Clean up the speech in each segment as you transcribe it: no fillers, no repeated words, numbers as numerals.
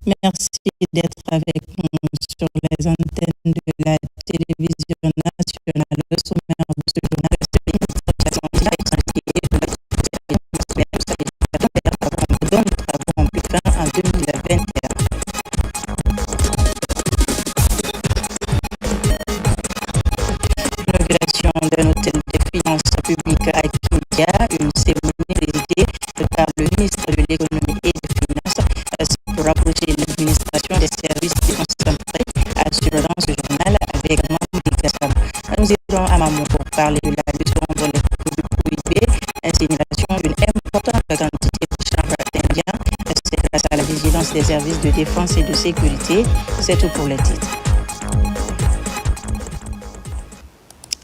Merci d'être avec nous sur les antennes de la télévision nationale. Le sommaire de ce journal dont nous avons pris fin en 2021. L'inauguration d'un hôtel de finances publiques à Kindia, une cérémonie présidée par le ministre de l'économie et des finances pour approcher l'administration des services déconcentrés, assure dans ce journal avec Mamou Gassam. Nous irons à Mamou pour parler de la lutte contre les produits prohibés, insémination d'une importante quantité de chanvre indien. C'est grâce à la vigilance des services de défense et de sécurité. C'est tout pour les titres.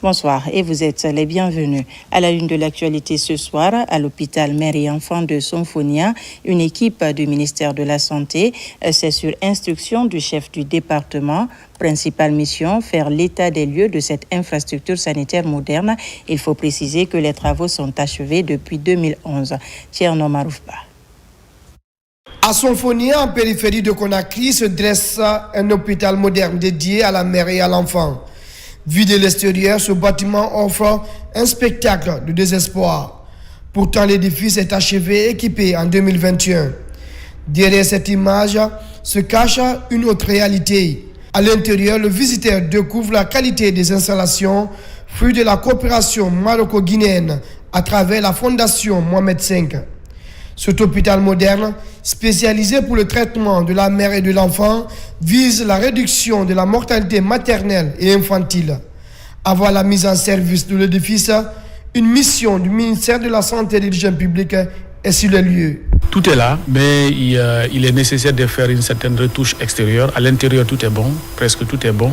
Bonsoir et vous êtes les bienvenus. À la une de l'actualité ce soir, à l'hôpital Mère et Enfants de Somphonia, une équipe du ministère de la Santé, c'est sur instruction du chef du département. Principale mission, faire l'état des lieux de cette infrastructure sanitaire moderne. Il faut préciser que les travaux sont achevés depuis 2011. Tcherno Maroufba. À Somphonia, en périphérie de Conakry, se dresse un hôpital moderne dédié à la mère et à l'enfant. Vu de l'extérieur, ce bâtiment offre un spectacle de désespoir. Pourtant, l'édifice est achevé et équipé en 2021. Derrière cette image se cache une autre réalité. À l'intérieur, le visiteur découvre la qualité des installations, fruit de la coopération maroco-guinéenne à travers la fondation Mohamed V. Cet hôpital moderne, spécialisé pour le traitement de la mère et de l'enfant, vise la réduction de la mortalité maternelle et infantile. Avant la mise en service de l'édifice, une mission du ministère de la Santé et de l'Hygiène publique est sur les lieux. Tout est là, mais il est nécessaire de faire une certaine retouche extérieure. À l'intérieur, tout est bon, presque tout est bon.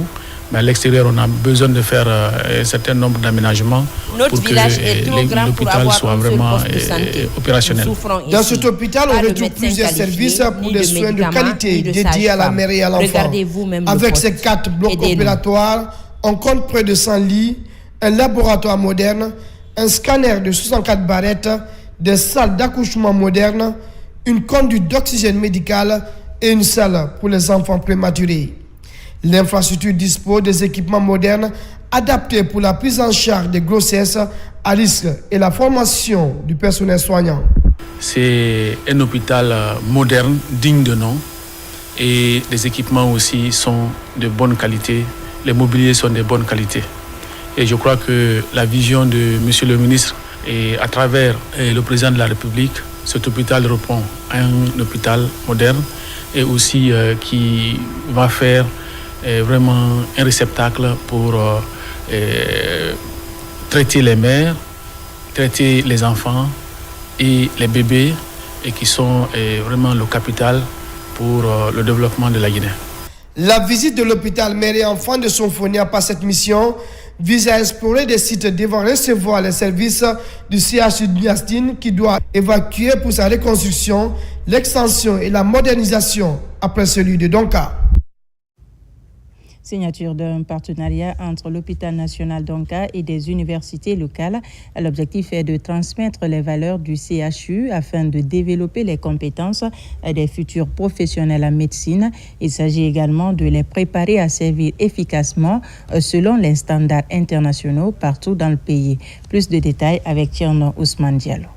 Mais à l'extérieur, on a besoin de faire un certain nombre d'aménagements pour que l'hôpital soit vraiment opérationnel. Dans cet hôpital, on retrouve plusieurs services pour des soins de qualité dédiés à la mère et à l'enfant. Avec ses 4 blocs opératoires, on compte près de 100 lits, un laboratoire moderne, un scanner de 64 barrettes, des salles d'accouchement modernes, une conduite d'oxygène médical et une salle pour les enfants prématurés. L'infrastructure dispose des équipements modernes adaptés pour la prise en charge des grossesses à risque et la formation du personnel soignant. C'est un hôpital moderne, digne de nom, et les équipements aussi sont de bonne qualité, les mobiliers sont de bonne qualité. Et je crois que la vision de M. le ministre et à travers le président de la République, cet hôpital répond à un hôpital moderne et aussi qui va faire vraiment un réceptacle pour traiter les mères, traiter les enfants et les bébés et qui sont vraiment le capital pour le développement de la Guinée. La visite de l'hôpital Mère et Enfants de Somphonia par cette mission vise à explorer des sites devant recevoir les services du CHU Niastine qui doit évacuer pour sa reconstruction, l'extension et la modernisation après celui de Donka. Signature d'un partenariat entre l'hôpital national d'Onka et des universités locales. L'objectif est de transmettre les valeurs du CHU afin de développer les compétences des futurs professionnels en médecine. Il s'agit également de les préparer à servir efficacement selon les standards internationaux partout dans le pays. Plus de détails avec Tierno Ousmane Diallo.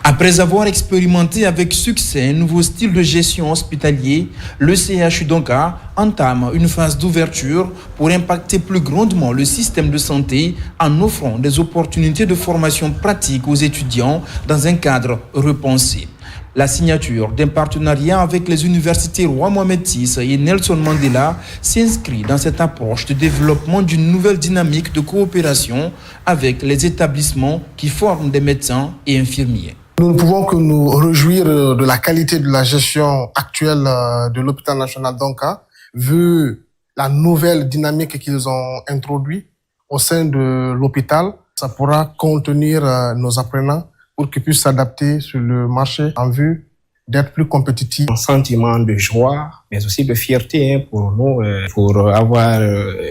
Après avoir expérimenté avec succès un nouveau style de gestion hospitalier, le CHU d'Onka entame une phase d'ouverture pour impacter plus grandement le système de santé en offrant des opportunités de formation pratique aux étudiants dans un cadre repensé. La signature d'un partenariat avec les universités Roi Mohamed VI et Nelson Mandela s'inscrit dans cette approche de développement d'une nouvelle dynamique de coopération avec les établissements qui forment des médecins et infirmiers. Nous ne pouvons que nous réjouir de la qualité de la gestion actuelle de l'hôpital national d'Onka, vu la nouvelle dynamique qu'ils ont introduite au sein de l'hôpital. Ça pourra contenir nos apprenants pour qu'ils puissent s'adapter sur le marché en vue d'être plus compétitifs. Un sentiment de joie, mais aussi de fierté pour nous, pour avoir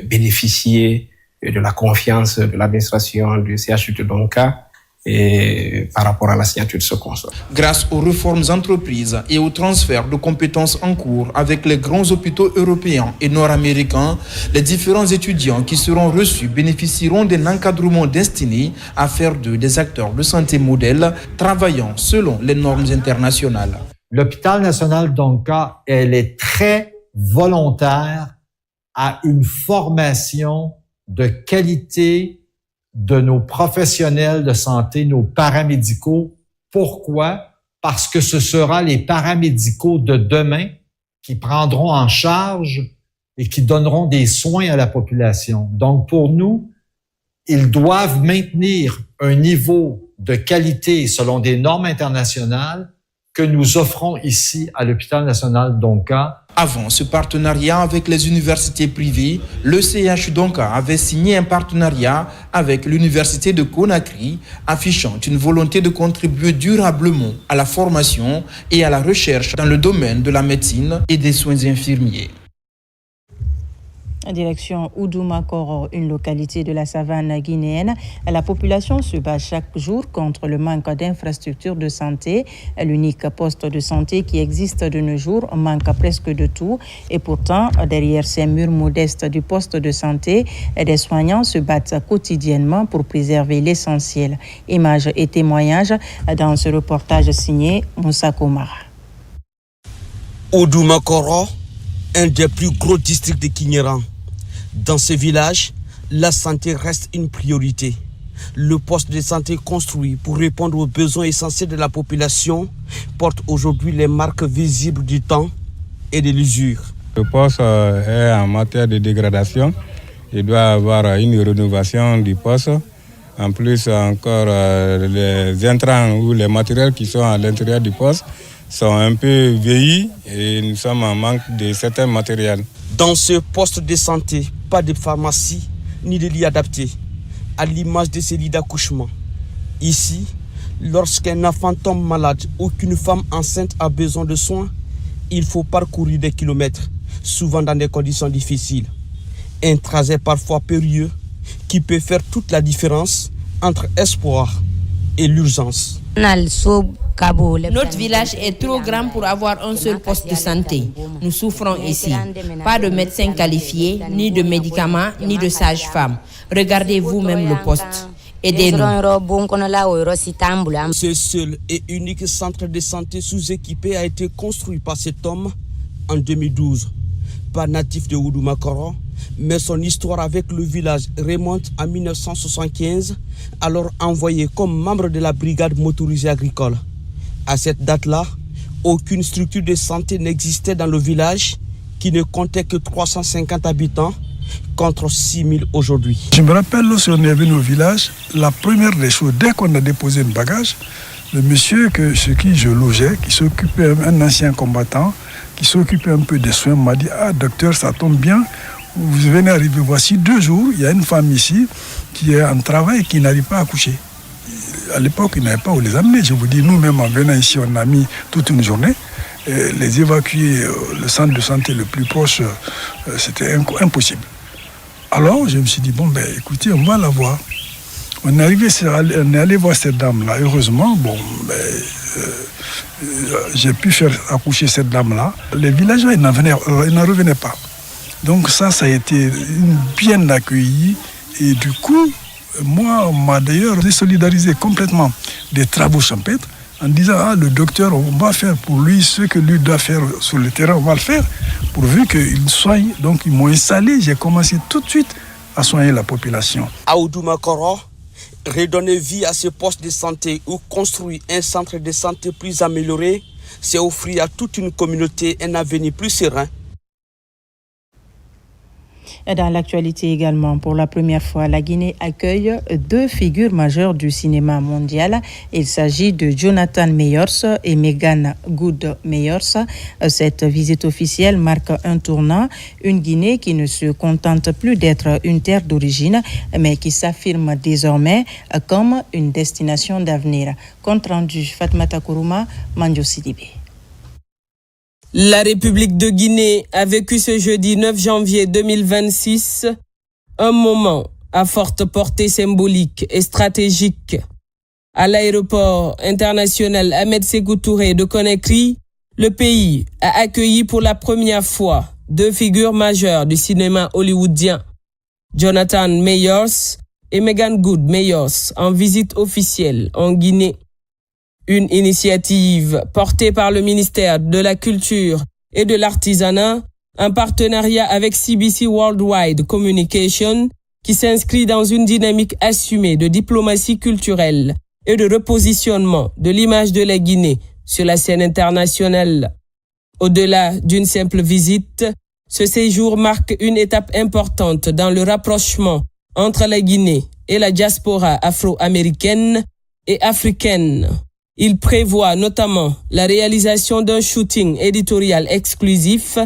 bénéficié de la confiance de l'administration du CHU de Donka et par rapport à la signature de ce constat. Grâce aux réformes entreprises et au transfert de compétences en cours avec les grands hôpitaux européens et nord-américains, les différents étudiants qui seront reçus bénéficieront d'un encadrement destiné à faire d'eux des acteurs de santé modèles travaillant selon les normes internationales. L'hôpital national d'Onka, elle est très volontaire à une formation de qualité de nos professionnels de santé, nos paramédicaux. Pourquoi? Parce que ce sera les paramédicaux de demain qui prendront en charge et qui donneront des soins à la population. Donc, pour nous, ils doivent maintenir un niveau de qualité selon des normes internationales que nous offrons ici à l'hôpital national d'Onka. Avant ce partenariat avec les universités privées, le CHU d'Onka avait signé un partenariat avec l'université de Conakry, affichant une volonté de contribuer durablement à la formation et à la recherche dans le domaine de la médecine et des soins infirmiers. Direction Oudoumakoro, une localité de la savane guinéenne. La population se bat chaque jour contre le manque d'infrastructures de santé. L'unique poste de santé qui existe de nos jours manque presque de tout. Et pourtant, derrière ces murs modestes du poste de santé, des soignants se battent quotidiennement pour préserver l'essentiel. Images et témoignages dans ce reportage signé Moussa Komara. Oudoumakoro, un des plus gros districts de Kinyéran. Dans ce village, la santé reste une priorité. Le poste de santé construit pour répondre aux besoins essentiels de la population porte aujourd'hui les marques visibles du temps et de l'usure. Le poste est en matière de dégradation. Il doit avoir une rénovation du poste. En plus, encore les intrants ou les matériels qui sont à l'intérieur du poste sont un peu vieillis et nous sommes en manque de certains matériels. Dans ce poste de santé, pas de pharmacie ni de lit adapté, à l'image de ces lits d'accouchement. Ici, lorsqu'un enfant tombe malade ou qu'une femme enceinte a besoin de soins, il faut parcourir des kilomètres, souvent dans des conditions difficiles. Un trajet parfois périlleux qui peut faire toute la différence entre espoir et l'urgence. Notre village est trop grand pour avoir un seul poste de santé. Nous souffrons ici. Pas de médecins qualifiés, ni de médicaments, ni de sages-femmes. Regardez vous-même le poste. Aidez-nous. Ce seul et unique centre de santé sous-équipé a été construit par cet homme en 2012. Pas natif de Oudoumakoro, mais son histoire avec le village remonte à 1975, alors envoyé comme membre de la brigade motorisée agricole. À cette date-là, aucune structure de santé n'existait dans le village qui ne comptait que 350 habitants contre 6 000 aujourd'hui. Je me rappelle lorsqu'on est venu au village, la première des choses, dès qu'on a déposé un bagage, le monsieur chez qui je logeais, qui s'occupait, un ancien combattant, qui s'occupait un peu des soins, m'a dit « Ah docteur, ça tombe bien, vous venez arriver, voici 2 jours, il y a une femme ici qui est en travail et qui n'arrive pas à accoucher. » À l'époque, ils n'avaient pas où les amener. Je vous dis, nous-mêmes, en venant ici, on a mis toute une journée. Et les évacuer, le centre de santé le plus proche, c'était impossible. Alors, je me suis dit, bon, écoutez, on va la voir. On est allé voir cette dame-là. Heureusement, j'ai pu faire accoucher cette dame-là. Les villageois, ils n'en revenaient pas. Donc ça a été bien accueilli. Et du coup, moi, on m'a d'ailleurs désolidarisé complètement des travaux champêtres en disant le docteur, on va faire pour lui ce que lui doit faire sur le terrain, on va le faire pourvu qu'il soigne. Donc ils m'ont installé, j'ai commencé tout de suite à soigner la population. À Oudoumakoro, redonner vie à ce poste de santé ou construire un centre de santé plus amélioré, c'est offrir à toute une communauté un avenir plus serein. Dans l'actualité également, pour la première fois, la Guinée accueille 2 figures majeures du cinéma mondial. Il s'agit de Jonathan Meyers et Megan Good Meyers. Cette visite officielle marque un tournant. Une Guinée qui ne se contente plus d'être une terre d'origine, mais qui s'affirme désormais comme une destination d'avenir. Compte rendu Fatmata Kourouma, Mandio Sidibé. La République de Guinée a vécu ce jeudi 9 janvier 2026 un moment à forte portée symbolique et stratégique. À l'aéroport international Ahmed Sékou Touré de Conakry, le pays a accueilli pour la première fois 2 figures majeures du cinéma hollywoodien, Jonathan Mayors et Meagan Good Mayors, en visite officielle en Guinée. Une initiative portée par le ministère de la Culture et de l'Artisanat en partenariat avec CBC Worldwide Communication qui s'inscrit dans une dynamique assumée de diplomatie culturelle et de repositionnement de l'image de la Guinée sur la scène internationale. Au-delà d'une simple visite, ce séjour marque une étape importante dans le rapprochement entre la Guinée et la diaspora afro-américaine et africaine. Il prévoit notamment la réalisation d'un shooting éditorial exclusif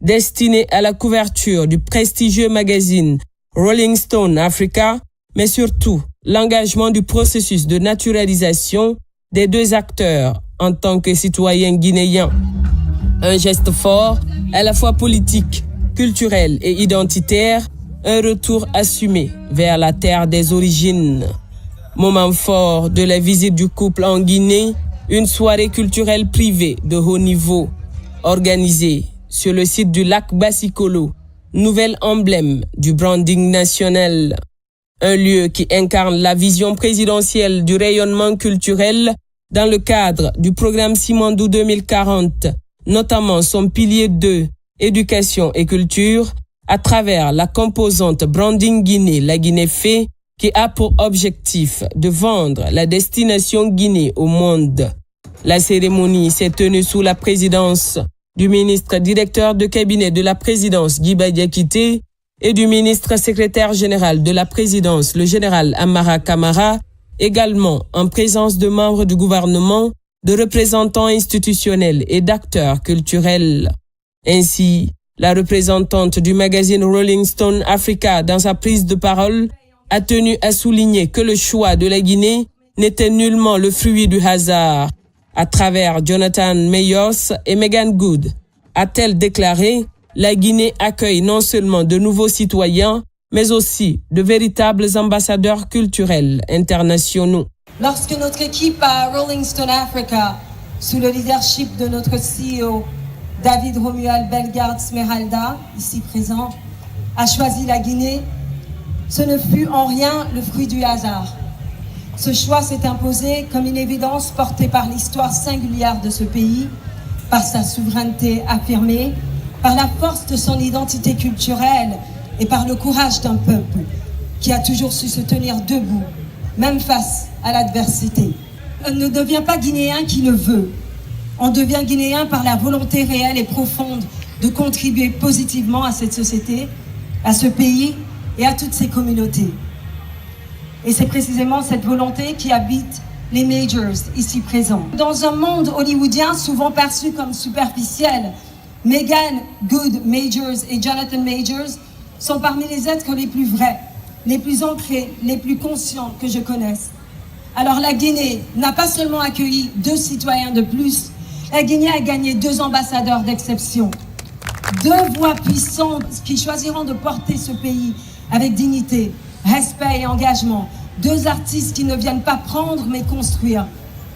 destiné à la couverture du prestigieux magazine Rolling Stone Africa, mais surtout l'engagement du processus de naturalisation des 2 acteurs en tant que citoyens guinéens. Un geste fort, à la fois politique, culturel et identitaire, un retour assumé vers la terre des origines. Moment fort de la visite du couple en Guinée, une soirée culturelle privée de haut niveau, organisée sur le site du lac Basikolo, nouvel emblème du branding national. Un lieu qui incarne la vision présidentielle du rayonnement culturel dans le cadre du programme Simandou 2040, notamment son pilier 2, éducation et culture, à travers la composante Branding Guinée, la Guinée fait, qui a pour objectif de vendre la destination Guinée au monde. La cérémonie s'est tenue sous la présidence du ministre directeur de cabinet de la présidence Guiba Diakité et du ministre secrétaire général de la présidence, le général Amara Kamara, également en présence de membres du gouvernement, de représentants institutionnels et d'acteurs culturels. Ainsi, la représentante du magazine Rolling Stone Africa, dans sa prise de parole, a tenu à souligner que le choix de la Guinée n'était nullement le fruit du hasard. À travers Jonathan Mayors et Meagan Good, a-t-elle déclaré, la Guinée accueille non seulement de nouveaux citoyens, mais aussi de véritables ambassadeurs culturels internationaux. Lorsque notre équipe à Rolling Stone Africa, sous le leadership de notre CEO David Romuald Bellegarde Smeralda, ici présent, a choisi la Guinée, ce ne fut en rien le fruit du hasard. Ce choix s'est imposé comme une évidence portée par l'histoire singulière de ce pays, par sa souveraineté affirmée, par la force de son identité culturelle et par le courage d'un peuple qui a toujours su se tenir debout, même face à l'adversité. On ne devient pas guinéen qui le veut. On devient guinéen par la volonté réelle et profonde de contribuer positivement à cette société, à ce pays et à toutes ses communautés. Et c'est précisément cette volonté qui habite les Majors ici présents. Dans un monde hollywoodien souvent perçu comme superficiel, Meagan Good Majors et Jonathan Mayors sont parmi les êtres les plus vrais, les plus ancrés, les plus conscients que je connaisse. Alors la Guinée n'a pas seulement accueilli 2 citoyens de plus, la Guinée a gagné 2 ambassadeurs d'exception. 2 voix puissantes qui choisiront de porter ce pays avec dignité, respect et engagement. 2 artistes qui ne viennent pas prendre mais construire,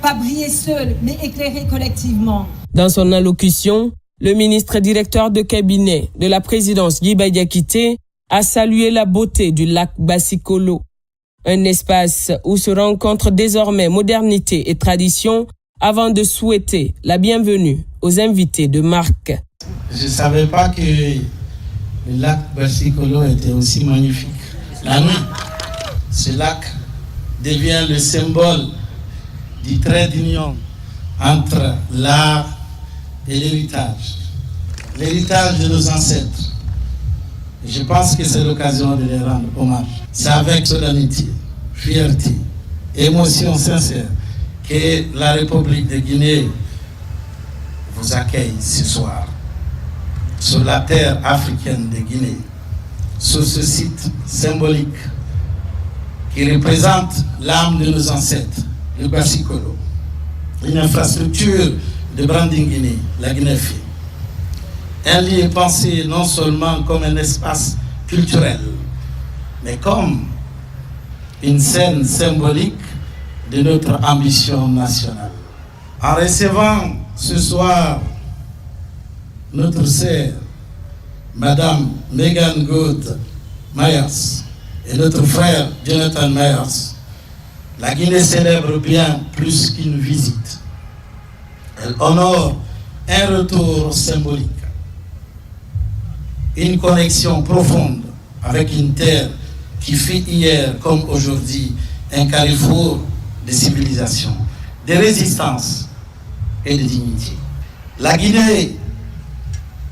pas briller seuls mais éclairer collectivement. Dans son allocution, le ministre directeur de cabinet de la présidence Guiba Diakité a salué la beauté du lac Basikolo, un espace où se rencontrent désormais modernité et tradition, avant de souhaiter la bienvenue aux invités de marque. Je ne savais pas que le lac Basikolo était aussi magnifique. La nuit, ce lac devient le symbole du trait d'union entre l'art et l'héritage. L'héritage de nos ancêtres. Je pense que c'est l'occasion de les rendre hommage. C'est avec solennité, fierté, émotion sincère que la République de Guinée vous accueille ce soir sur la terre africaine de Guinée, sur ce site symbolique qui représente l'âme de nos ancêtres, le Basikolo, une infrastructure de branding Guinée, la Guinée fait. Elle y est pensée non seulement comme un espace culturel, mais comme une scène symbolique de notre ambition nationale. En recevant ce soir notre sœur, Madame Megan Good Myers, et notre frère Jonathan Myers, la Guinée célèbre bien plus qu'une visite. Elle honore un retour symbolique, une connexion profonde avec une terre qui fut hier comme aujourd'hui un carrefour de civilisation, de résistance et de dignité. La Guinée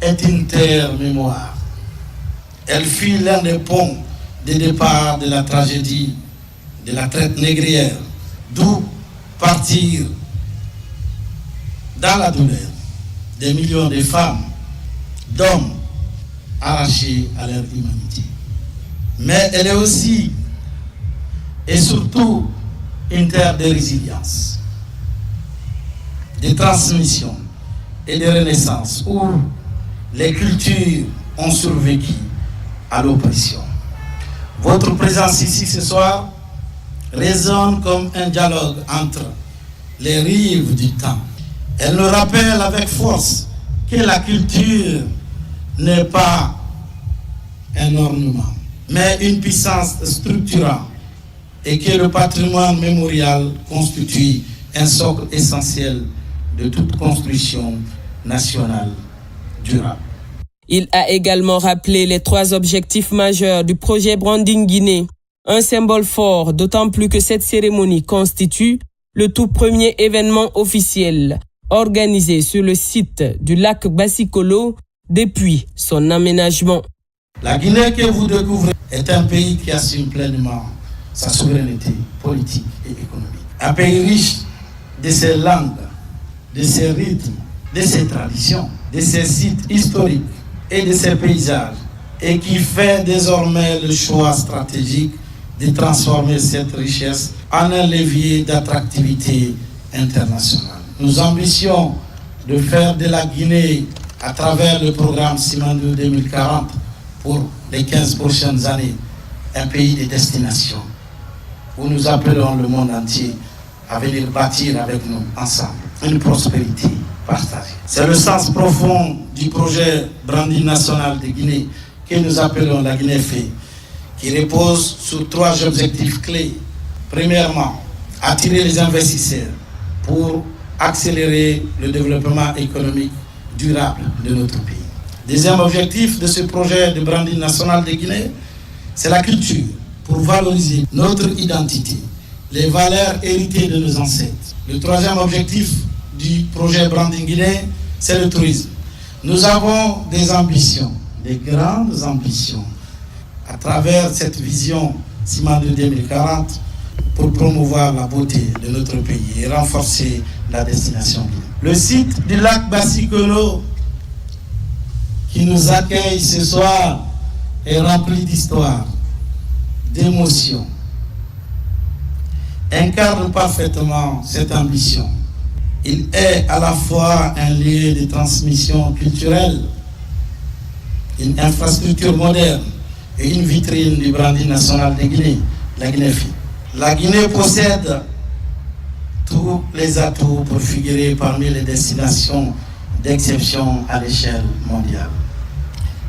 est une terre mémoire. Elle fut l'un des ponts de départ de la tragédie de la traite négrière, d'où partir dans la douleur des millions de femmes, d'hommes arrachés à leur humanité. Mais elle est aussi et surtout une terre de résilience, de transmission et de renaissance, où les cultures ont survécu à l'oppression. Votre présence ici ce soir résonne comme un dialogue entre les rives du temps. Elle nous rappelle avec force que la culture n'est pas un ornement, mais une puissance structurante, et que le patrimoine mémorial constitue un socle essentiel de toute construction nationale durable. Il a également rappelé les 3 objectifs majeurs du projet Branding Guinée, un symbole fort, d'autant plus que cette cérémonie constitue le tout premier événement officiel organisé sur le site du lac Basikolo depuis son aménagement. La Guinée que vous découvrez est un pays qui assume pleinement sa souveraineté politique et économique. Un pays riche de ses langues, de ses rythmes, de ses traditions, de ses sites historiques et de ses paysages, et qui fait désormais le choix stratégique de transformer cette richesse en un levier d'attractivité internationale. Nous ambitions de faire de la Guinée, à travers le programme Simandou 2040, pour les 15 prochaines années, un pays de destination, où nous appelons le monde entier à venir bâtir avec nous ensemble une prospérité partagée. C'est le sens profond du projet Branding national de Guinée que nous appelons la Guinée Fait, qui repose sur 3 objectifs clés. Premièrement, attirer les investisseurs pour accélérer le développement économique durable de notre pays. Deuxième objectif de ce projet de Branding national de Guinée, c'est la culture, pour valoriser notre identité, les valeurs héritées de nos ancêtres. Le 3e objectif du projet Branding Guinée, c'est le tourisme. Nous avons des ambitions, des grandes ambitions, à travers cette vision Simandou 2040, pour promouvoir la beauté de notre pays et renforcer la destination Guinée. Le site du lac Basikolo, qui nous accueille ce soir, est rempli d'histoire, d'émotions, incarne parfaitement cette ambition. Il est à la fois un lieu de transmission culturelle, une infrastructure moderne et une vitrine du branding national de Guinée, la Guinée-Fi. La Guinée possède tous les atouts pour figurer parmi les destinations d'exception à l'échelle mondiale.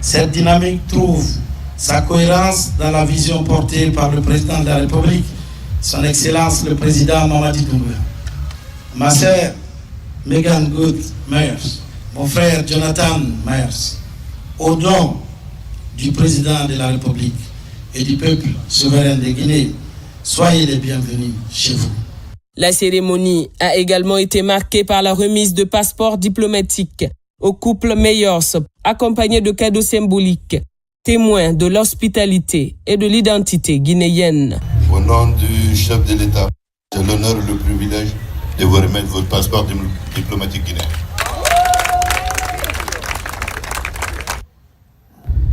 Cette dynamique trouve sa cohérence dans la vision portée par le président de la République, son Excellence le président Mamadi Doumbouya. Ma sœur Megan Good Myers, mon frère Jonathan Myers, au nom du président de la République et du peuple souverain de Guinée, soyez les bienvenus chez vous. La cérémonie a également été marquée par la remise de passeports diplomatiques au couple Meyers, accompagné de cadeaux symboliques, témoins de l'hospitalité et de l'identité guinéenne. Au nom du chef de l'État, j'ai l'honneur et le privilège de vous remettre votre passeport diplomatique guinéen.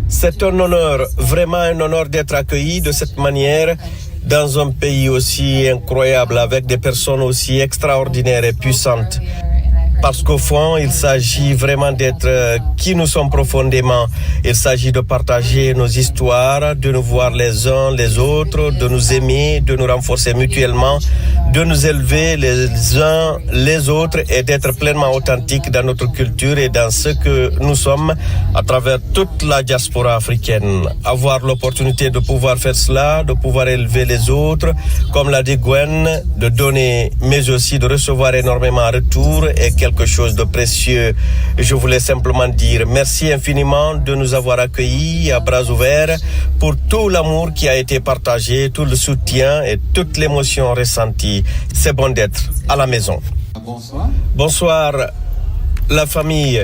C'est un honneur, vraiment un honneur d'être accueilli de cette manière dans un pays aussi incroyable, avec des personnes aussi extraordinaires et puissantes. parce qu'au fond, il s'agit vraiment d'être qui nous sommes profondément. Il s'agit de partager nos histoires, de nous voir les uns les autres, de nous aimer, de nous renforcer mutuellement, de nous élever les uns les autres et d'être pleinement authentiques dans notre culture et dans ce que nous sommes à travers toute la diaspora africaine. Avoir l'opportunité de pouvoir faire cela, de pouvoir élever les autres, comme l'a dit Gwen, de donner mais aussi de recevoir énormément en retour est quelque chose de précieux. Je voulais simplement dire merci infiniment de nous avoir accueillis à bras ouverts pour tout l'amour qui a été partagé, tout le soutien et toute l'émotion ressentie. C'est bon d'être à la maison. Bonsoir. Bonsoir, la famille.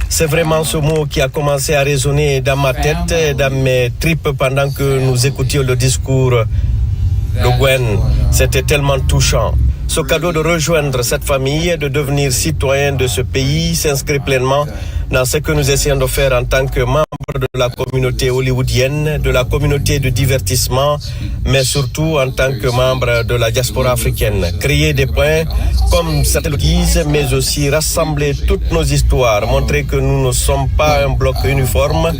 C'est vraiment ce mot qui a commencé à résonner dans ma tête et dans mes tripes pendant que nous écoutions le discours de Gwen. C'était tellement touchant. Ce cadeau de rejoindre cette famille, de devenir citoyen de ce pays, s'inscrit pleinement dans ce que nous essayons de faire en tant que membres de la communauté hollywoodienne, de la communauté de divertissement, mais surtout en tant que membres de la diaspora africaine. Créer des points, comme certains le disent, mais aussi rassembler toutes nos histoires, montrer que nous ne sommes pas un bloc uniforme,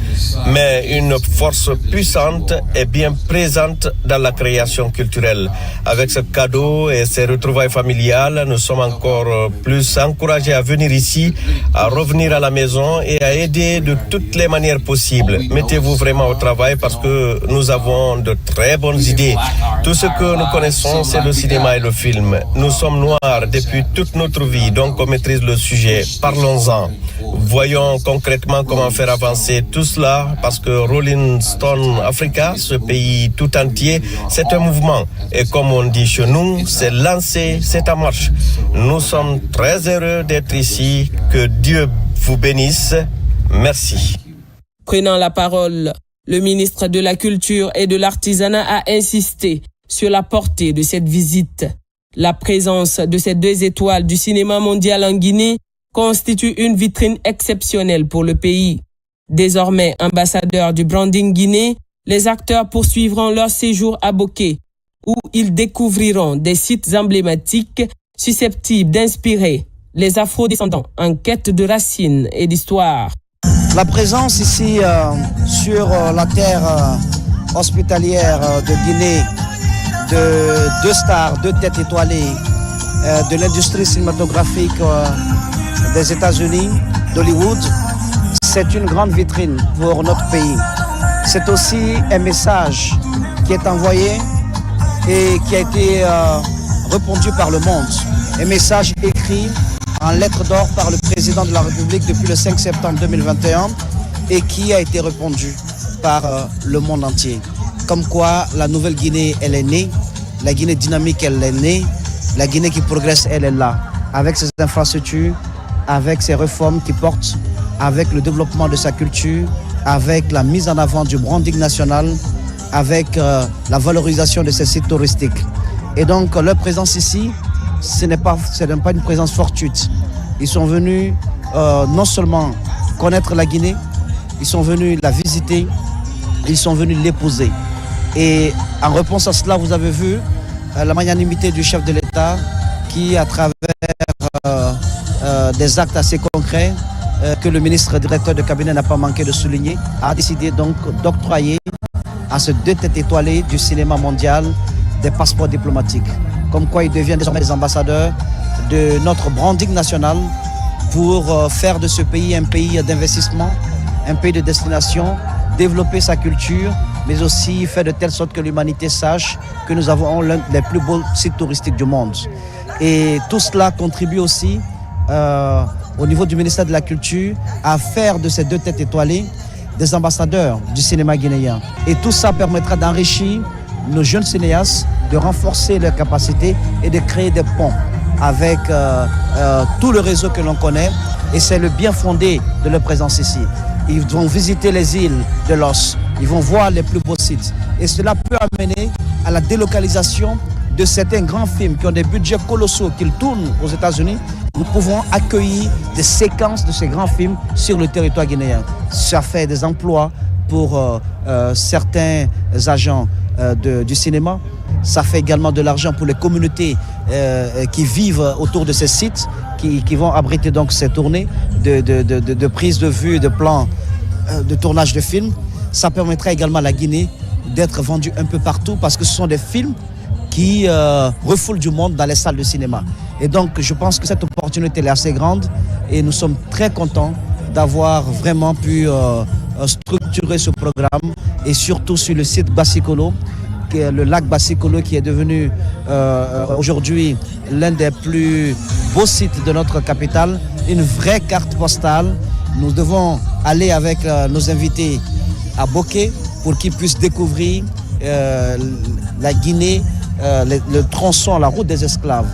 mais une force puissante et bien présente dans la création culturelle. Avec ce cadeau et ces retrouvailles familiales, nous sommes encore plus encouragés à venir ici, à revenir à la maison et à aider de toutes les manières possibles. Mettez-vous vraiment au travail parce que nous avons de très bonnes idées. Tout ce que nous connaissons, c'est le cinéma et le film. Nous sommes noirs depuis toute notre vie, donc on maîtrise le sujet. Parlons-en. Voyons concrètement comment faire avancer tout cela parce que Rolling Stone Africa, ce pays tout entier, c'est un mouvement. Et comme on dit chez nous, c'est lancé, c'est en marche. Nous sommes très heureux d'être ici. Que Dieu vous bénisse. Merci. Prenant la parole, le ministre de la Culture et de l'Artisanat a insisté sur la portée de cette visite. La présence de ces 2 étoiles du cinéma mondial en Guinée constitue une vitrine exceptionnelle pour le pays. Désormais ambassadeurs du branding Guinée, les acteurs poursuivront leur séjour à Bokeh, où ils découvriront des sites emblématiques susceptibles d'inspirer les afro-descendants en quête de racines et d'histoire. La présence ici sur la terre hospitalière de Guinée de 2 stars, 2 têtes étoilées de l'industrie cinématographique des États-Unis, d'Hollywood, c'est une grande vitrine pour notre pays. C'est aussi un message qui est envoyé et qui a été répondu par le monde. Un message écrit en lettres d'or par le président de la République depuis le 5 septembre 2021 et qui a été répondu par le monde entier. Comme quoi la Nouvelle-Guinée, elle est née, la Guinée dynamique, elle est née, la Guinée qui progresse, elle est là, avec ses infrastructures, avec ses réformes qui portent, avec le développement de sa culture, avec la mise en avant du branding national, avec la valorisation de ses sites touristiques. Et donc leur présence ici, ce n'est pas une présence fortuite. Ils sont venus non seulement connaître la Guinée, ils sont venus la visiter, ils sont venus l'épouser. Et en réponse à cela, vous avez vu la magnanimité du chef de l'État qui, à travers des actes assez concrets que le ministre directeur de cabinet n'a pas manqué de souligner, a décidé donc d'octroyer à ces 2 têtes étoilées du cinéma mondial des passeports diplomatiques. Comme quoi ils deviennent désormais des ambassadeurs de notre branding national pour faire de ce pays un pays d'investissement, un pays de destination, développer sa culture, mais aussi faire de telle sorte que l'humanité sache que nous avons l'un des plus beaux sites touristiques du monde. Et tout cela contribue aussi au niveau du ministère de la Culture à faire de ces 2 têtes étoilées des ambassadeurs du cinéma guinéen. Et tout ça permettra d'enrichir nos jeunes cinéastes, de renforcer leurs capacités et de créer des ponts avec tout le réseau que l'on connaît. Et c'est le bien fondé de leur présence ici. Ils vont visiter les îles de Los, ils vont voir les plus beaux sites. Et cela peut amener à la délocalisation de certains grands films qui ont des budgets colossaux, qu'ils tournent aux États-Unis. Nous pouvons accueillir des séquences de ces grands films sur le territoire guinéen. Ça fait des emplois pour certains agents du cinéma Ça fait également de l'argent pour les communautés qui vivent autour de ces sites, qui vont abriter donc ces tournées de prise de vue, de plans de tournage de films. Ça permettra également à la Guinée d'être vendue un peu partout parce que ce sont des films qui refoulent du monde dans les salles de cinéma. Et donc je pense que cette opportunité est assez grande et nous sommes très contents d'avoir vraiment pu structurer ce programme et surtout sur le site Basikolo, qui est le lac Basikolo qui est devenu aujourd'hui l'un des plus beaux sites de notre capitale, une vraie carte postale. Nous devons aller avec nos invités à Boké pour qu'ils puissent découvrir la Guinée, le tronçon, la route des esclaves.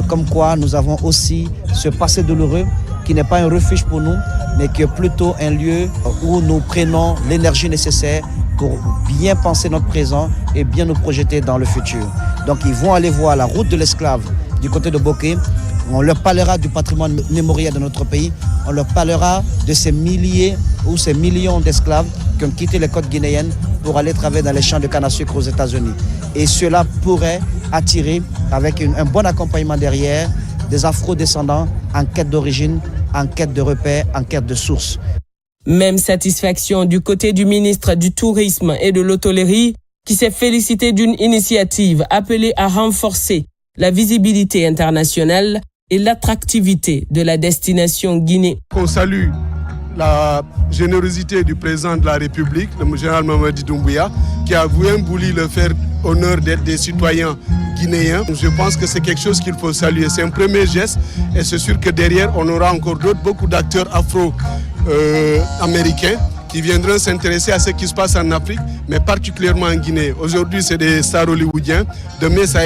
Comme quoi nous avons aussi ce passé douloureux qui n'est pas un refuge pour nous, mais qui est plutôt un lieu où nous prenons l'énergie nécessaire pour bien penser notre présent et bien nous projeter dans le futur. Donc ils vont aller voir la route de l'esclave du côté de Boké. On leur parlera du patrimoine mémoriel de notre pays. On leur parlera de ces milliers ou ces millions d'esclaves qui ont quitté les côtes guinéennes pour aller travailler dans les champs de canne à sucre aux États-Unis. Et cela pourrait attirer, avec un bon accompagnement derrière, des afro-descendants en quête d'origine, en quête de repères, en quête de sources. Même satisfaction du côté du ministre du Tourisme et de l'Hôtellerie qui s'est félicité d'une initiative appelée à renforcer la visibilité internationale et l'attractivité de la destination Guinée. On salue la générosité du président de la République, le général Mamadi Doumbouya, qui a voulu le faire honneur d'être des citoyens guinéens. Je pense que c'est quelque chose qu'il faut saluer. C'est un premier geste et c'est sûr que derrière, on aura encore beaucoup d'acteurs afro-américains qui viendront s'intéresser à ce qui se passe en Afrique, mais particulièrement en Guinée. Aujourd'hui, c'est des stars hollywoodiens. Demain, ça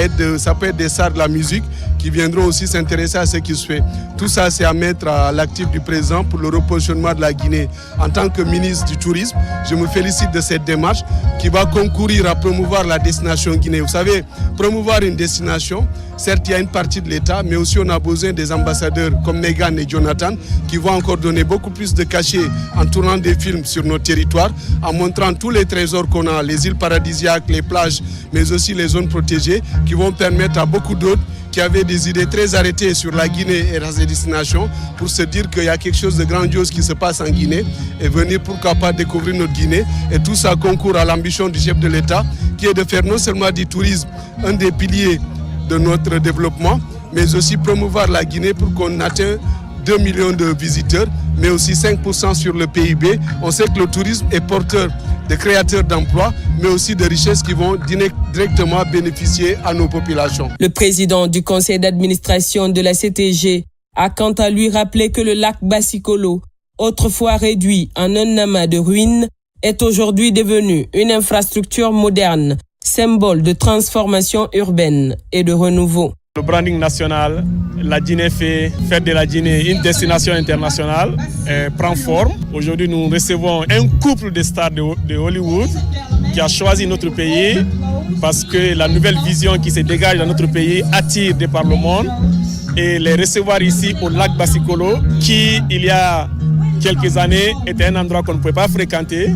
peut être des stars de la musique qui viendront aussi s'intéresser à ce qui se fait. Tout ça, c'est à mettre à l'actif du président pour le repositionnement de la Guinée. En tant que ministre du Tourisme, je me félicite de cette démarche qui va concourir à promouvoir la destination Guinée. Vous savez, promouvoir une destination, certes, il y a une partie de l'État, mais aussi on a besoin des ambassadeurs comme Meghan et Jonathan qui vont encore donner beaucoup plus de cachet en tournant des films sur nos territoires, en montrant tous les trésors qu'on a, les îles paradisiaques, les plages, mais aussi les zones protégées qui vont permettre à beaucoup d'autres qui avaient des idées très arrêtées sur la Guinée et ses destinations pour se dire qu'il y a quelque chose de grandiose qui se passe en Guinée et venir pourquoi pas découvrir notre Guinée. Et tout ça concourt à l'ambition du chef de l'État qui est de faire non seulement du tourisme un des piliers de notre développement, mais aussi promouvoir la Guinée pour qu'on atteigne 2 millions de visiteurs, mais aussi 5% sur le PIB. On sait que le tourisme est porteur de créateurs d'emplois, mais aussi de richesses qui vont directement bénéficier à nos populations. Le président du conseil d'administration de la CTG a quant à lui rappelé que le lac Basikolo, autrefois réduit en un amas de ruines, est aujourd'hui devenu une infrastructure moderne, symbole de transformation urbaine et de renouveau. Le branding national, la Guinée fait de la Guinée une destination internationale, prend forme. Aujourd'hui, nous recevons un couple de stars de Hollywood qui a choisi notre pays parce que la nouvelle vision qui se dégage dans notre pays attire de par le monde. Et les recevoir ici au lac Basikolo, qui il y a quelques années était un endroit qu'on ne pouvait pas fréquenter,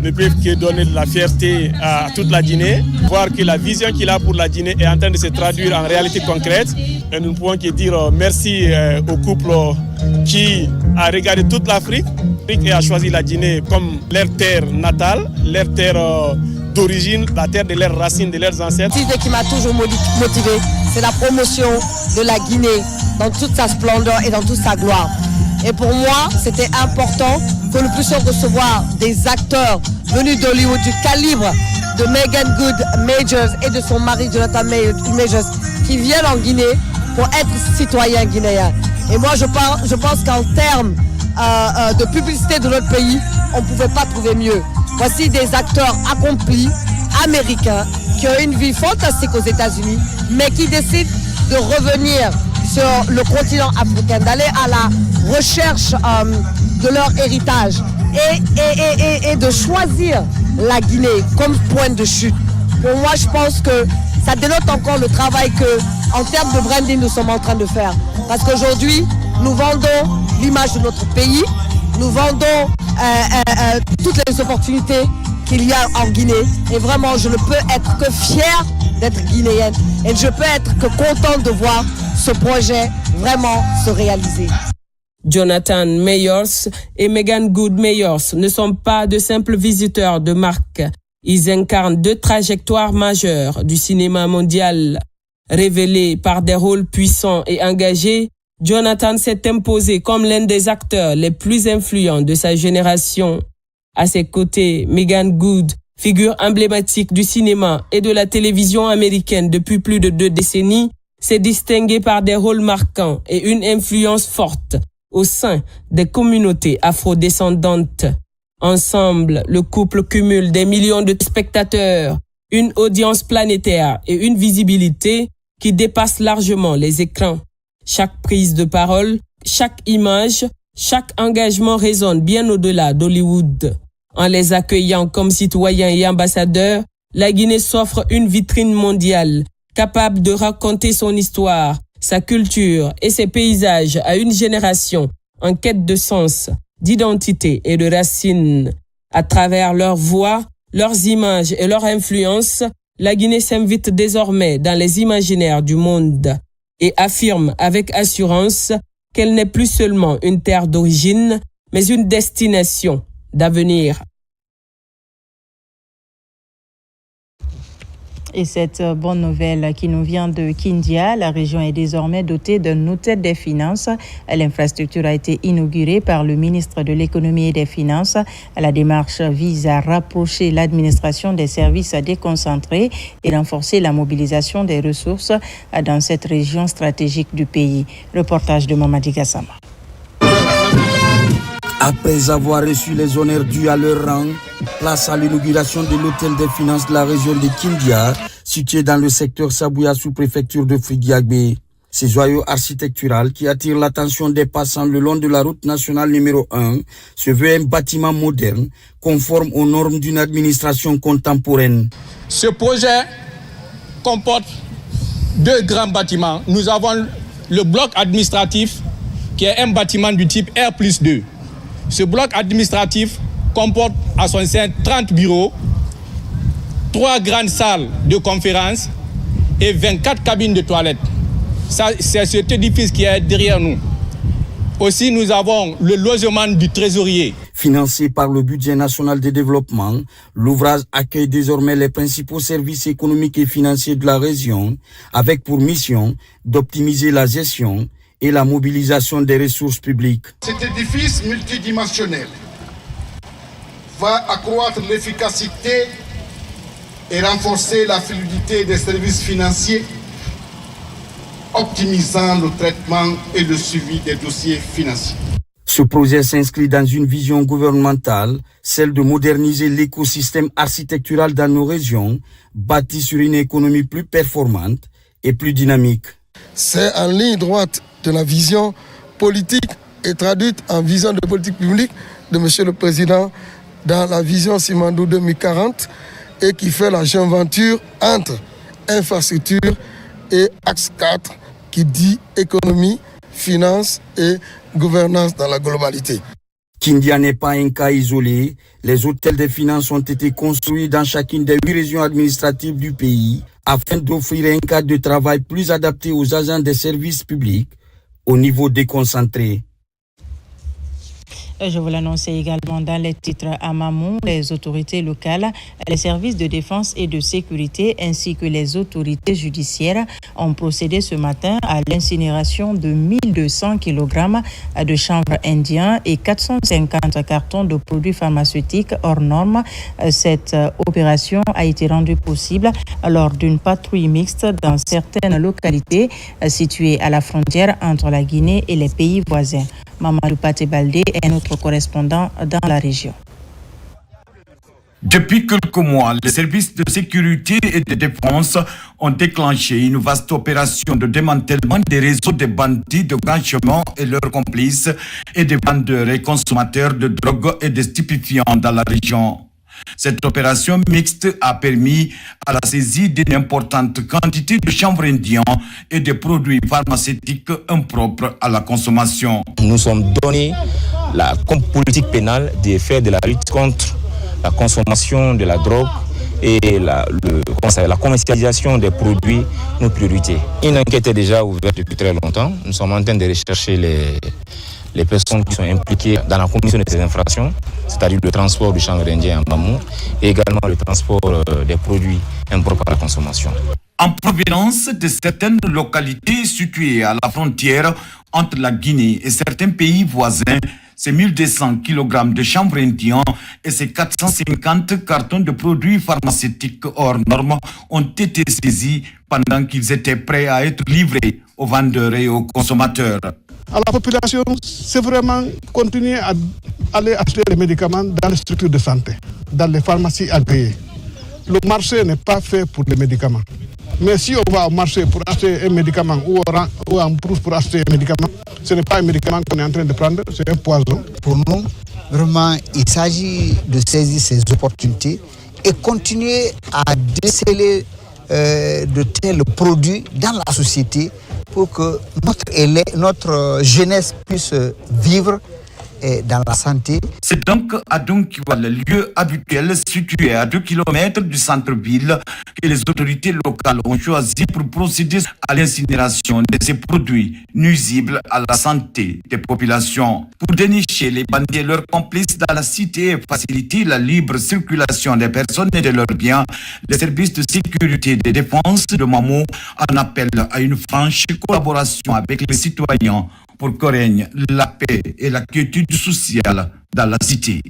ne peut que donner de la fierté à toute la Guinée, voir que la vision qu'il a pour la Guinée est en train de se traduire en réalité concrète. Et nous ne pouvons que dire merci au couple qui a regardé toute l'Afrique et a choisi la Guinée comme leur terre natale, leur terre d'origine, la terre de leurs racines, de leurs ancêtres. Ce qui m'a toujours motivé, c'est la promotion de la Guinée dans toute sa splendeur et dans toute sa gloire. Et pour moi, c'était important que nous puissions recevoir des acteurs venus d'Hollywood du calibre de Megan Good Majors et de son mari Jonathan Majors qui viennent en Guinée pour être citoyens guinéens. Et moi, je pense qu'en termes de publicité de notre pays, on ne pouvait pas trouver mieux. Voici des acteurs accomplis, américains, qui ont une vie fantastique aux États-Unis, mais qui décident de revenir sur le continent africain, d'aller à la recherche de leur héritage et de choisir la Guinée comme point de chute. Pour moi, je pense que ça dénote encore le travail que, en termes de branding, nous sommes en train de faire. Parce qu'aujourd'hui, nous vendons l'image de notre pays, nous vendons toutes les opportunités qu'il y a en Guinée. Et vraiment, je ne peux être que fière d'être guinéenne. Et je peux être que contente de voir ce projet vraiment se réaliser. Jonathan Mayors et Megan Good Mayors ne sont pas de simples visiteurs de marque. Ils incarnent deux trajectoires majeures du cinéma mondial. Révélé par des rôles puissants et engagés, Jonathan s'est imposé comme l'un des acteurs les plus influents de sa génération. À ses côtés, Megan Good, figure emblématique du cinéma et de la télévision américaine depuis plus de 2 décennies, s'est distinguée par des rôles marquants et une influence forte au sein des communautés afrodescendantes. Ensemble, le couple cumule des millions de spectateurs, une audience planétaire et une visibilité qui dépasse largement les écrans. Chaque prise de parole, chaque image, chaque engagement résonne bien au-delà d'Hollywood. En les accueillant comme citoyens et ambassadeurs, la Guinée s'offre une vitrine mondiale, capable de raconter son histoire, sa culture et ses paysages à une génération en quête de sens, d'identité et de racines. À travers leurs voix, leurs images et leur influence, la Guinée s'invite désormais dans les imaginaires du monde et affirme avec assurance qu'elle n'est plus seulement une terre d'origine, mais une destination d'avenir. Et cette bonne nouvelle qui nous vient de Kindia, la région est désormais dotée d'un hôtel des finances. L'infrastructure a été inaugurée par le ministre de l'économie et des finances. La démarche vise à rapprocher l'administration des services déconcentrés et renforcer la mobilisation des ressources dans cette région stratégique du pays. Reportage de Mamadi Gassama. Après avoir reçu les honneurs dus à leur rang, place à l'inauguration de l'hôtel des finances de la région de Kindia, situé dans le secteur Sabouya sous-préfecture de Frigiagbé. Ces joyaux architectural qui attirent l'attention des passants le long de la route nationale numéro 1 se veut un bâtiment moderne, conforme aux normes d'une administration contemporaine. Ce projet comporte 2 grands bâtiments. Nous avons le bloc administratif qui est un bâtiment du type R+2. Ce bloc administratif comporte à son sein 30 bureaux, 3 grandes salles de conférence et 24 cabines de toilettes. C'est cet édifice qui est derrière nous. Aussi, nous avons le logement du trésorier. Financé par le budget national de développement, l'ouvrage accueille désormais les principaux services économiques et financiers de la région, avec pour mission d'optimiser la gestion et la mobilisation des ressources publiques. Cet édifice multidimensionnel va accroître l'efficacité et renforcer la fluidité des services financiers, optimisant le traitement et le suivi des dossiers financiers. Ce projet s'inscrit dans une vision gouvernementale, celle de moderniser l'écosystème architectural dans nos régions, bâti sur une économie plus performante et plus dynamique. C'est en ligne droite de la vision politique et traduite en vision de politique publique de M. le Président dans la vision Simandou 2040 et qui fait la joint venture entre infrastructure et axe 4 qui dit économie, finance et gouvernance dans la globalité. Kindia n'est pas un cas isolé. Les hôtels des finances ont été construits dans chacune des 8 régions administratives du pays afin d'offrir un cadre de travail plus adapté aux agents des services publics au niveau déconcentré. Je vous l'annonçais également dans les titres à Mamou, les autorités locales, les services de défense et de sécurité ainsi que les autorités judiciaires ont procédé ce matin à l'incinération de 1200 kg de chanvre indien et 450 cartons de produits pharmaceutiques hors normes. Cette opération a été rendue possible lors d'une patrouille mixte dans certaines localités situées à la frontière entre la Guinée et les pays voisins. Mamadou Paté-Baldé est notre correspondant dans la région. Depuis quelques mois, les services de sécurité et de défense ont déclenché une vaste opération de démantèlement des réseaux de bandits de grand chemin et leurs complices et des vendeurs et consommateurs de drogue et de stupéfiants dans la région. Cette opération mixte a permis à la saisie d'une importante quantité de chanvre indien et de produits pharmaceutiques impropres à la consommation. Nous sommes donné comme politique pénale de faire de la lutte contre la consommation de la drogue et la commercialisation des produits nos priorités. Une enquête est déjà ouverte depuis très longtemps. Nous sommes en train de rechercher les personnes qui sont impliquées dans la commission de ces infractions, c'est-à-dire le transport du chanvre indien en Bamou et également le transport des produits impropres à la consommation. En provenance de certaines localités situées à la frontière entre la Guinée et certains pays voisins, ces 1200 kg de chanvre indien et ces 450 cartons de produits pharmaceutiques hors normes ont été saisis pendant qu'ils étaient prêts à être livrés aux vendeurs et aux consommateurs. À la population, c'est vraiment continuer à aller acheter les médicaments dans les structures de santé, dans les pharmacies agréées. Le marché n'est pas fait pour les médicaments. Mais si on va au marché pour acheter un médicament ou en brousse pour acheter un médicament, ce n'est pas un médicament qu'on est en train de prendre, c'est un poison. Pour nous, vraiment, il s'agit de saisir ces opportunités et continuer à déceler de tels produits dans la société pour que notre jeunesse puisse vivre dans la santé. C'est donc à Donkiwa, le lieu habituel situé à 2 km du centre-ville, que les autorités locales ont choisi pour procéder à l'incinération de ces produits nuisibles à la santé des populations. Pour dénicher les bandits et leurs complices dans la cité et faciliter la libre circulation des personnes et de leurs biens, les services de sécurité et de défense de Mamou en appellent à une franche collaboration avec les citoyens pour que règne la paix et la quiétude sociale dans la cité.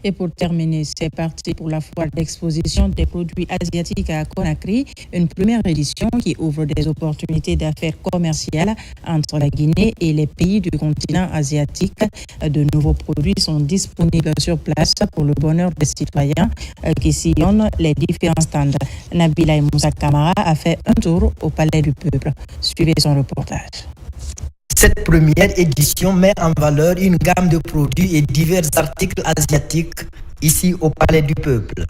Et pour terminer, c'est parti pour la foire d'exposition des produits asiatiques à Conakry, une première édition qui ouvre des opportunités d'affaires commerciales entre la Guinée et les pays du continent asiatique. De nouveaux produits sont disponibles sur place pour le bonheur des citoyens qui sillonnent les différents stands. Nabila Moussa Kamara a fait un tour au Palais du Peuple. Suivez son reportage. Cette première édition met en valeur une gamme de produits et divers articles asiatiques ici au Palais du Peuple.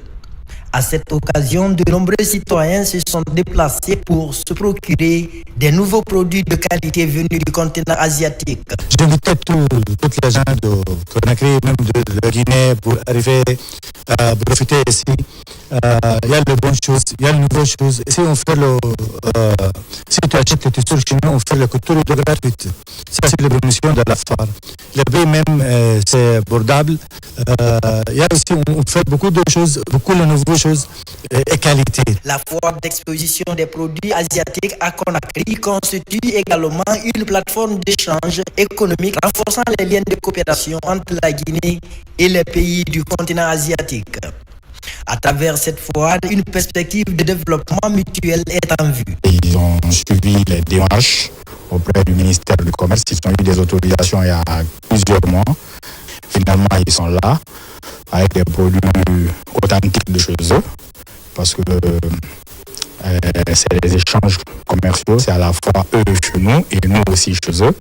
À cette occasion, de nombreux citoyens se sont déplacés pour se procurer des nouveaux produits de qualité venus du continent asiatique. J'invitais toutes les gens de Conakry, même de Guinée, pour arriver à profiter ici. Il y a de bonnes choses, il y a de nouvelles choses. Ici, on fait si tu achètes les textures chez nous, on fait la couture de gratuite. Ça, c'est la promotion de la foire. Le prix même, c'est abordable. Il y a aussi, on fait beaucoup de choses, beaucoup de nouvelles choses et qualité. La foire d'exposition des produits asiatiques à Conakry constitue également une plateforme d'échange économique renforçant les liens de coopération entre la Guinée et les pays du continent asiatique. À travers cette foire, une perspective de développement mutuel est en vue. Ils ont suivi les démarches auprès du ministère du Commerce. Ils ont eu des autorisations il y a plusieurs mois. Finalement, ils sont là avec des produits authentiques de chez eux parce que c'est des échanges commerciaux. C'est à la fois eux chez nous et nous aussi chez eux.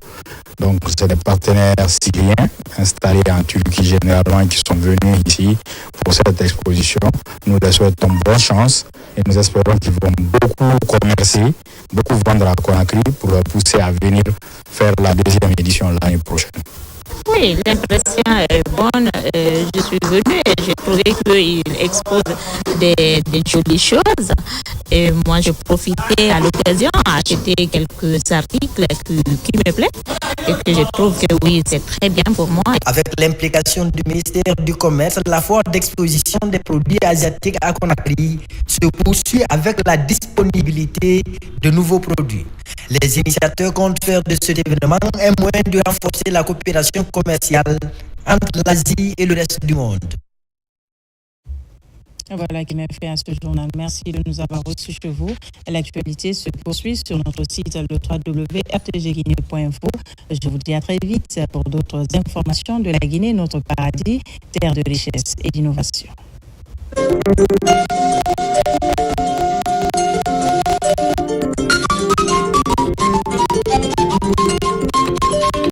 Donc, c'est des partenaires syriens installés en Turquie généralement qui sont venus ici pour cette exposition. Nous leur souhaitons bonne chance et nous espérons qu'ils vont beaucoup commercer, beaucoup vendre à Conakry pour leur pousser à venir faire la deuxième édition l'année prochaine. Oui, l'impression est bonne. Je suis venue et j'ai trouvé qu'il expose des jolies choses. Et moi, j'ai profité à l'occasion à acheter quelques articles qui me plaisent et que je trouve que oui, c'est très bien pour moi. Avec l'implication du ministère du Commerce, la foire d'exposition des produits asiatiques à Conakry se poursuit avec la disponibilité de nouveaux produits. Les initiateurs comptent faire de cet événement un moyen de renforcer la coopération commerciale entre l'Asie et le reste du monde. Voilà qui m'a fait à ce journal. Merci de nous avoir reçus chez vous. L'actualité se poursuit sur notre site le www.rtgguinée.info. Je vous dis à très vite pour d'autres informations de la Guinée, notre paradis, terre de richesse et d'innovation.